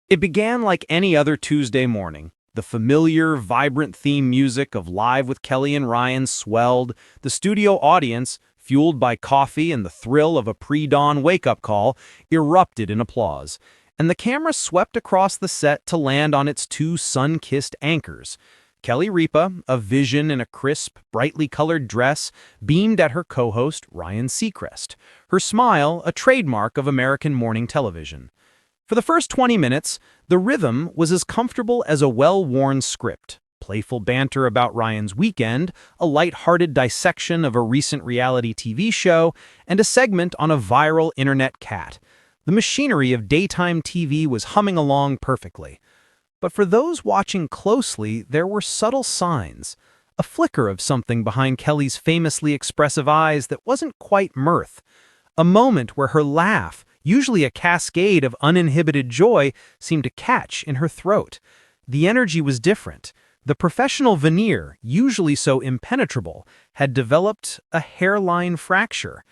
It began like any other Tuesday morning. The familiar, vibrant theme music of Live with Kelly and Ryan swelled. The studio audience, fueled by coffee and the thrill of a pre-dawn wake-up call, erupted in applause. And the camera swept across the set to land on its two sun-kissed anchors. Kelly Ripa, a vision in a crisp, brightly colored dress, beamed at her co-host, Ryan Seacrest, her smile a trademark of American morning television. For the first 20 minutes, the rhythm was as comfortable as a well-worn script. Playful banter about Ryan's weekend, a light-hearted dissection of a recent reality TV show, and a segment on a viral internet cat. The machinery of daytime TV was humming along perfectly. But for those watching closely, there were subtle signs. A flicker of something behind Kelly's famously expressive eyes that wasn't quite mirth. A moment where her laugh, usually a cascade of uninhibited joy, seemed to catch in her throat. The energy was different. The professional veneer, usually so impenetrable, had developed a hairline fracture.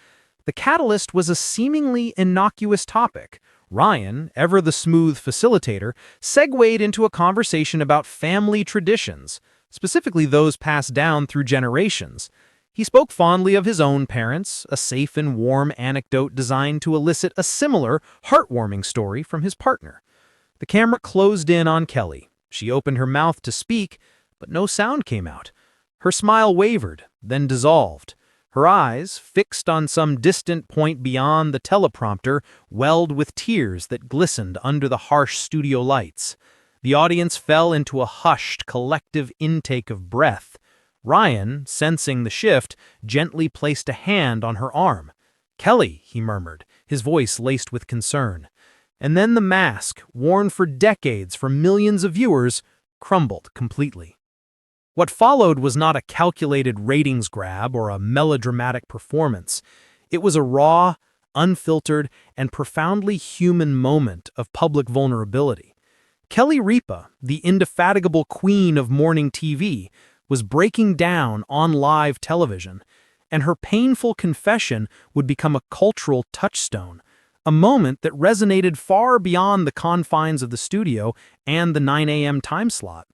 The catalyst was a seemingly innocuous topic. Ryan, ever the smooth facilitator, segued into a conversation about family traditions, specifically those passed down through generations. He spoke fondly of his own parents, a safe and warm anecdote designed to elicit a similar, heartwarming story from his partner. The camera closed in on Kelly. She opened her mouth to speak, but no sound came out. Her smile wavered, then dissolved. Her eyes, fixed on some distant point beyond the teleprompter, welled with tears that glistened under the harsh studio lights. The audience fell into a hushed, collective intake of breath. Ryan, sensing the shift, gently placed a hand on her arm. "Kelly," he murmured, his voice laced with concern. And then the mask, worn for decades for millions of viewers, crumbled completely. What followed was not a calculated ratings grab or a melodramatic performance. It was a raw, unfiltered, and profoundly human moment of public vulnerability. Kelly Ripa, the indefatigable queen of morning TV, was breaking down on live television, and her painful confession would become a cultural touchstone, a moment that resonated far beyond the confines of the studio and the 9 a.m. time slot.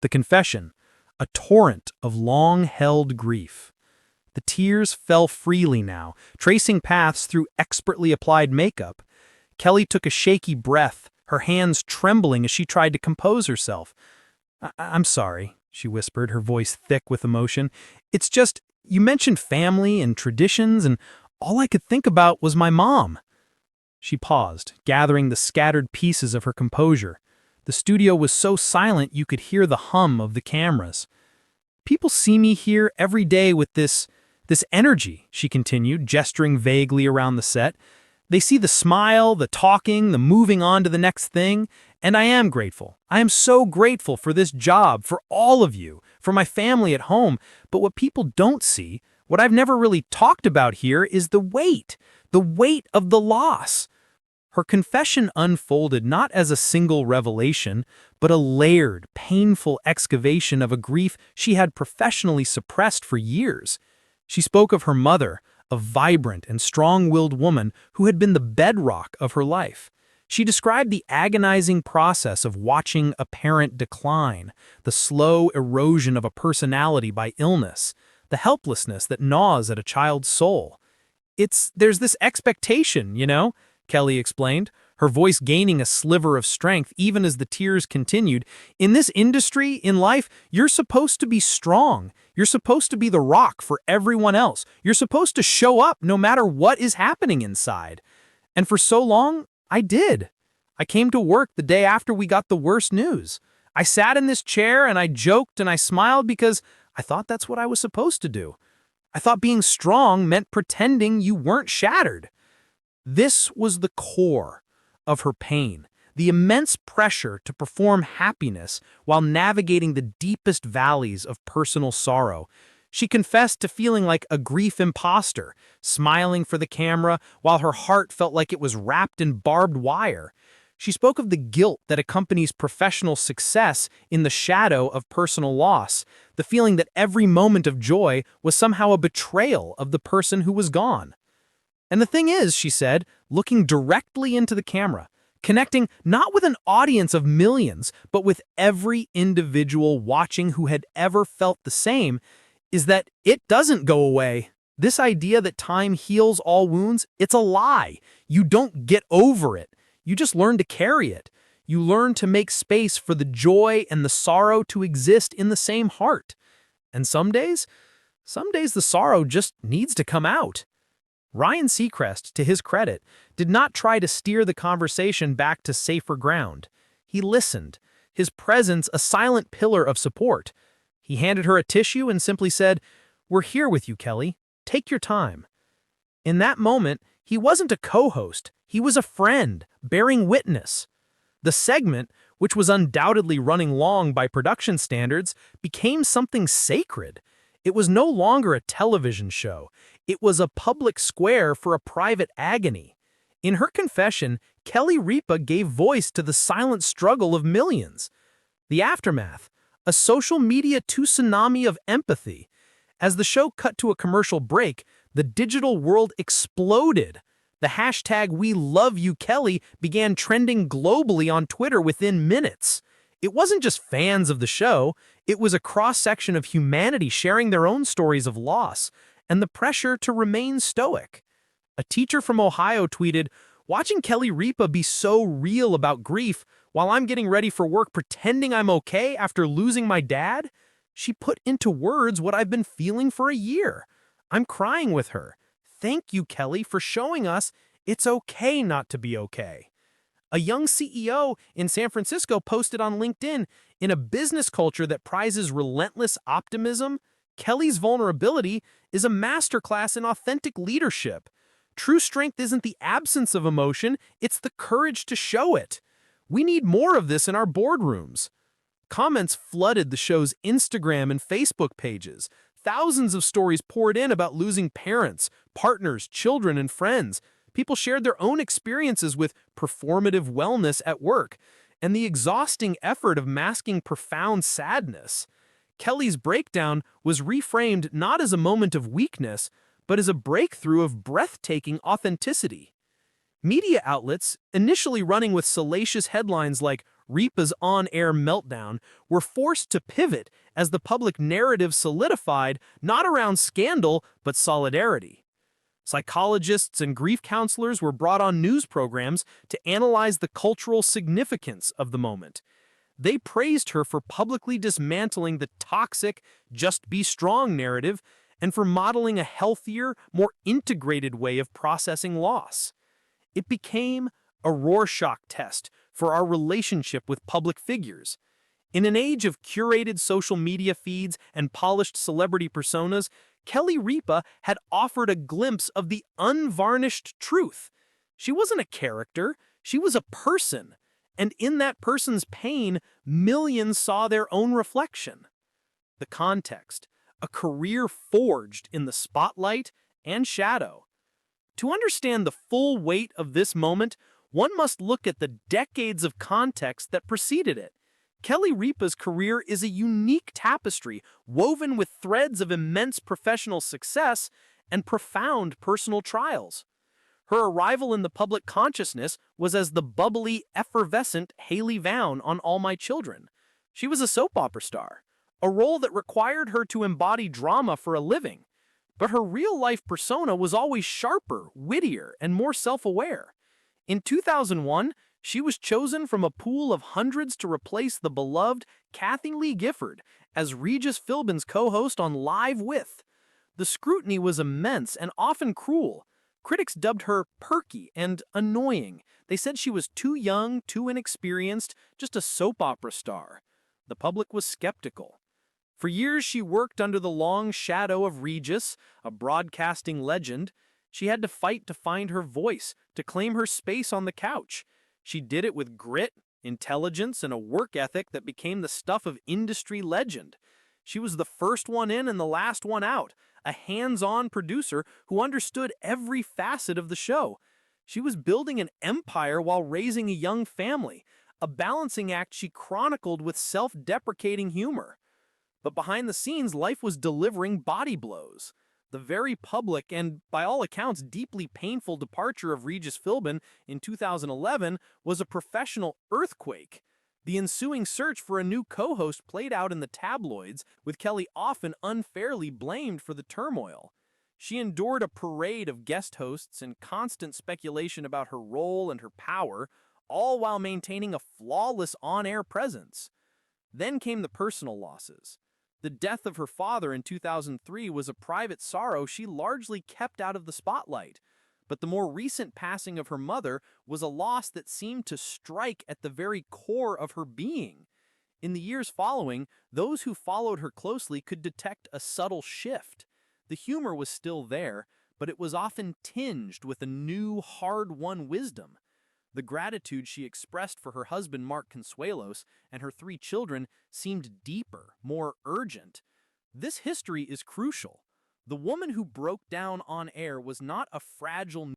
The confession, a torrent of long-held grief. The tears fell freely now, tracing paths through expertly applied makeup. Kelly took a shaky breath, her hands trembling as she tried to compose herself. I'm sorry," she whispered, her voice thick with emotion. "It's just, you mentioned family and traditions, and all I could think about was my mom." She paused, gathering the scattered pieces of her composure. The studio was so silent you could hear the hum of the cameras. "People see me here every day with this energy," she continued, gesturing vaguely around the set. "They see the smile, the talking, the moving on to the next thing, and I am grateful. I am so grateful for this job, for all of you, for my family at home. But what people don't see, what I've never really talked about here, is the weight of the loss." Her confession unfolded not as a single revelation, but a layered, painful excavation of a grief she had professionally suppressed for years. She spoke of her mother, a vibrant and strong-willed woman who had been the bedrock of her life. She described the agonizing process of watching a parent decline, the slow erosion of a personality by illness, the helplessness that gnaws at a child's soul. There's this expectation, Kelly explained, her voice gaining a sliver of strength even as the tears continued. "In this industry, in life, you're supposed to be strong. You're supposed to be the rock for everyone else. You're supposed to show up no matter what is happening inside. And for so long, I did. I came to work the day after we got the worst news. I sat in this chair and I joked and I smiled because I thought that's what I was supposed to do. I thought being strong meant pretending you weren't shattered." This was the core of her pain, the immense pressure to perform happiness while navigating the deepest valleys of personal sorrow. She confessed to feeling like a grief imposter, smiling for the camera while her heart felt like it was wrapped in barbed wire. She spoke of the guilt that accompanies professional success in the shadow of personal loss, the feeling that every moment of joy was somehow a betrayal of the person who was gone. "And the thing is," she said, looking directly into the camera, connecting not with an audience of millions, but with every individual watching who had ever felt the same, is that it doesn't go away. This idea that time heals all wounds, it's a lie. You don't get over it. You just learn to carry it. You learn to make space for the joy and the sorrow to exist in the same heart. And some days the sorrow just needs to come out. Ryan Seacrest, to his credit, did not try to steer the conversation back to safer ground. He listened, his presence a silent pillar of support. He handed her a tissue and simply said, "We're here with you, Kelly. Take your time." In that moment, he wasn't a co-host. He was a friend, bearing witness. The segment, which was undoubtedly running long by production standards, became something sacred. It was no longer a television show. It was a public square for a private agony. In her confession, Kelly Ripa gave voice to the silent struggle of millions. The aftermath, a social media tsunami of empathy. As the show cut to a commercial break, the digital world exploded. The hashtag #WeLoveYouKelly began trending globally on Twitter within minutes. It wasn't just fans of the show, it was a cross-section of humanity sharing their own stories of loss and the pressure to remain stoic. A teacher from Ohio tweeted, "Watching Kelly Ripa be so real about grief while I'm getting ready for work pretending I'm okay after losing my dad, she put into words what I've been feeling for a year. I'm crying with her. Thank you, Kelly, for showing us it's okay not to be okay." A young CEO in San Francisco posted on LinkedIn, "In a business culture that prizes relentless optimism, Kelly's vulnerability is a masterclass in authentic leadership. True strength isn't the absence of emotion, it's the courage to show it. We need more of this in our boardrooms." Comments flooded the show's Instagram and Facebook pages. Thousands of stories poured in about losing parents, partners, children, and friends. People shared their own experiences with performative wellness at work and the exhausting effort of masking profound sadness. Kelly's breakdown was reframed not as a moment of weakness, but as a breakthrough of breathtaking authenticity. Media outlets, initially running with salacious headlines like "Ripa's on-air meltdown," were forced to pivot as the public narrative solidified not around scandal but solidarity. Psychologists and grief counselors were brought on news programs to analyze the cultural significance of the moment. They praised her for publicly dismantling the toxic "just be strong" narrative and for modeling a healthier, more integrated way of processing loss. It became a Rorschach test for our relationship with public figures. In an age of curated social media feeds and polished celebrity personas, Kelly Ripa had offered a glimpse of the unvarnished truth. She wasn't a character, she was a person, and in that person's pain, millions saw their own reflection. The context, a career forged in the spotlight and shadow. To understand the full weight of this moment, one must look at the decades of context that preceded it. Kelly Ripa's career is a unique tapestry woven with threads of immense professional success and profound personal trials. Her arrival in the public consciousness was as the bubbly, effervescent Haley Vaughn on All My Children. She was a soap opera star, a role that required her to embody drama for a living. But her real-life persona was always sharper, wittier, and more self-aware. In 2001, she was chosen from a pool of hundreds to replace the beloved Kathy Lee Gifford as Regis Philbin's co-host on Live With. The scrutiny was immense and often cruel. Critics dubbed her perky and annoying. They said she was too young, too inexperienced, just a soap opera star. The public was skeptical. For years, she worked under the long shadow of Regis, a broadcasting legend. She had to fight to find her voice, to claim her space on the couch. She did it with grit, intelligence, and a work ethic that became the stuff of industry legend. She was the first one in and the last one out, a hands-on producer who understood every facet of the show. She was building an empire while raising a young family, a balancing act she chronicled with self-deprecating humor. But behind the scenes, life was delivering body blows. The very public and, by all accounts, deeply painful departure of Regis Philbin in 2011 was a professional earthquake. The ensuing search for a new co-host played out in the tabloids, with Kelly often unfairly blamed for the turmoil. She endured a parade of guest hosts and constant speculation about her role and her power, all while maintaining a flawless on-air presence. Then came the personal losses. The death of her father in 2003 was a private sorrow she largely kept out of the spotlight. But the more recent passing of her mother was a loss that seemed to strike at the very core of her being. In the years following, those who followed her closely could detect a subtle shift. The humor was still there, but it was often tinged with a new, hard-won wisdom. The gratitude she expressed for her husband Mark Consuelos and her 3 children seemed deeper, more urgent. This history is crucial. The woman who broke down on air was not a fragile